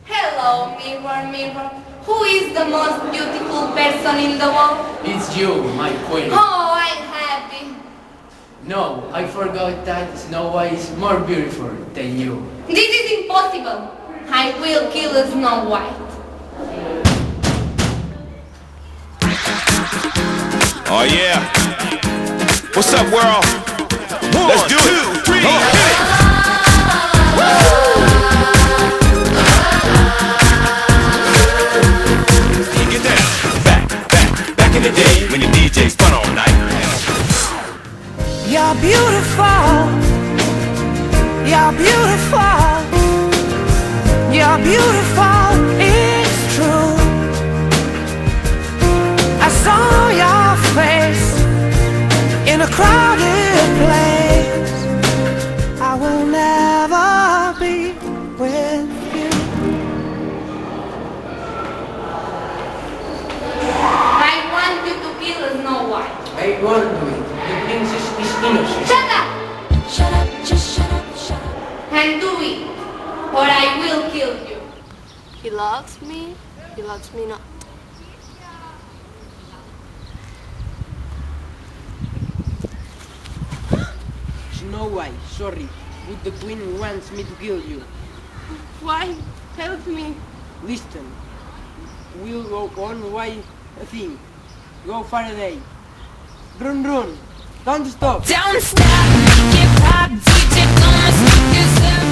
Hello, mirror, mirror. Who is the most beautiful person in the world? It's you, my queen. Oh, I'm happy. No, I forgot that Snow White is more beautiful than you. This is impossible. I will kill Snow White. Oh yeah. What's up, world? Let's do it. 2, 3, hit it. Get down. Back in the day when the DJ spun all night. You're beautiful. You're beautiful. You're beautiful. It's true. I saw your face in a crowded place. I will never be with you. I want you to kill Snow White. I won't do it. The princess is innocent. Shut up! Shut up, just shut up, shut up. And do it, or I will kill you. He loves me. He loves me not. Snow White, sorry, but the queen wants me to kill you. Why? Help me. Listen, we'll go on one thing. Go Faraday. Run, run. Don't stop. Don't stop, get pop, DJ, gonna smoke yourself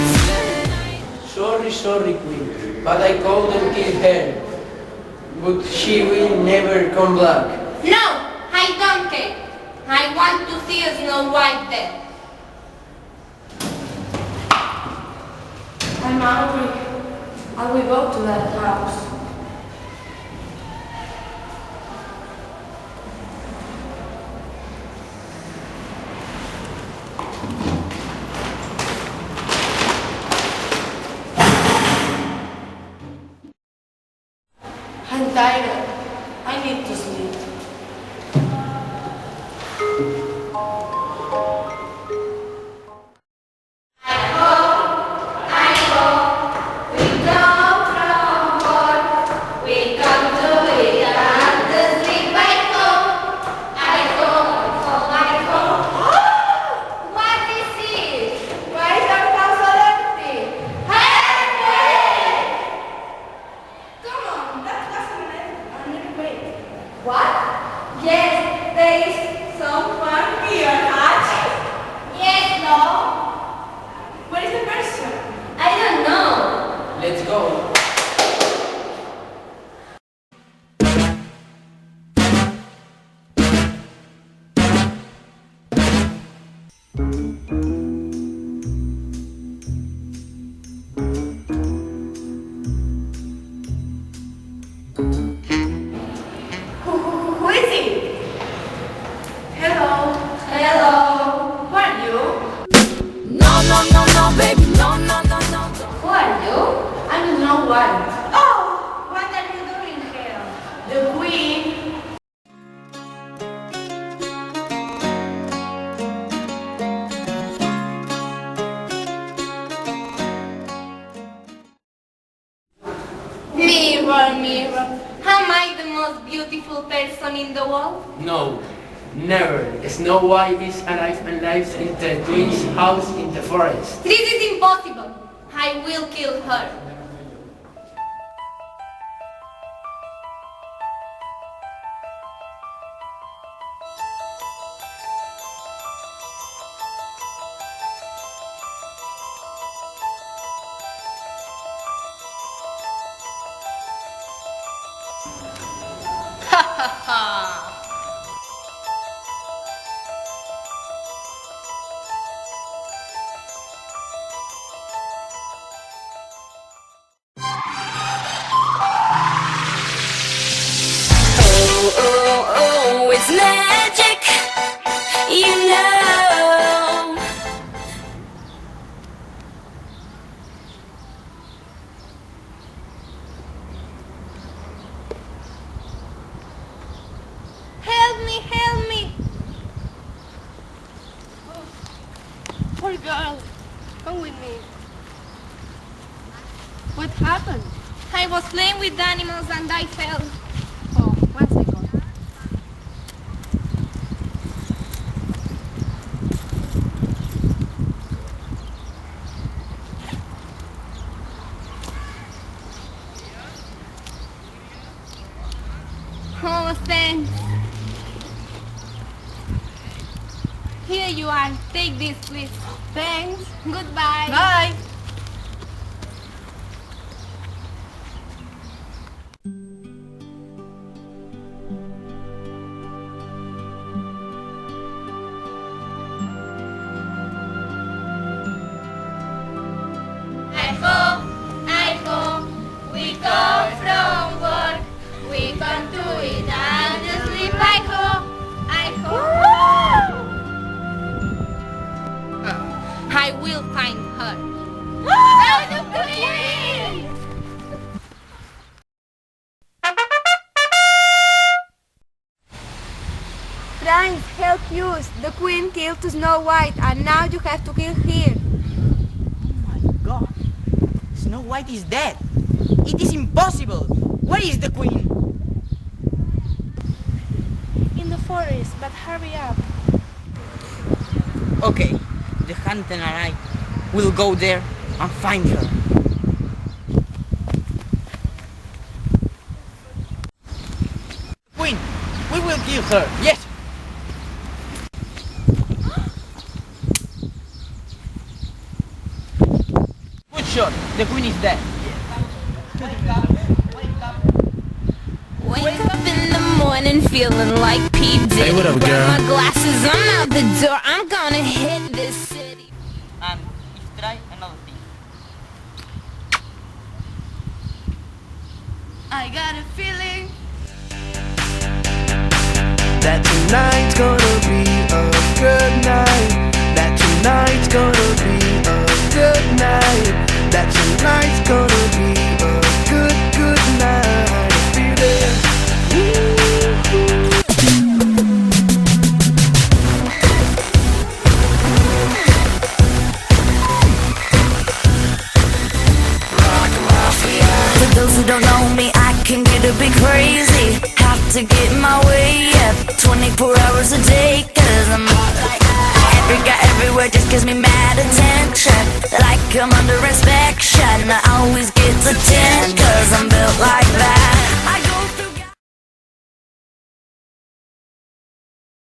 tonight. Sorry, queen, but I couldn't kill her. But she will never come back. No, I don't care. I want to see Snow White dead. I'm hungry. I will go to that house. I'm tired. I need to sleep. We come to it and the sleep back home. I home. What is it? Why is our house all empty? Help me! Come on, that wasn't a little bit. What? Yes, there is someone here, Archie. Yes, no. Where is the person? I don't know. Let's go. Who is it? Hello. Hello. Who are you? No, baby, no. Who are you? I'm Snow White. Oh, what are you doing here? The queen. Mirror, mirror, am I the most beautiful person in the world? No, never. Snow White is alive and lives in the queen's house in the forest. This is impossible. I will kill her. Ha ha ha! me. What happened? I was playing with animals and I fell. Oh, 1 second. Oh, thanks. Here you are. Take this, please. Thanks. Goodbye. Bye. I go, we come from work, we come to eat and to sleep. I will find her. Oh, the queen! Friends, help us! The queen killed Snow White and now you have to kill her. My God, Snow White is dead. It is impossible. Where is the queen? In the forest, but hurry up. Okay, the hunter and I will go there and find her. Queen, we will kill her. Yes. Good shot. The queen is dead. Wake up in the morning feeling like P. Diddy. Hey, what up, Grab girl? my glasses, I'm out the door. I'm gonna hit this city. And if try another thing. I got a feeling. That tonight's gonna be a good night. That tonight's gonna be a good night. That tonight's gonna be a good night. I feel it. For those who don't know me, I can get a bit crazy. Have to get my way up 24 hours a day, cause I'm hot like that. Every guy everywhere just gives me mad attention. Like I'm under inspection, I always get the 10, cause I'm built like that.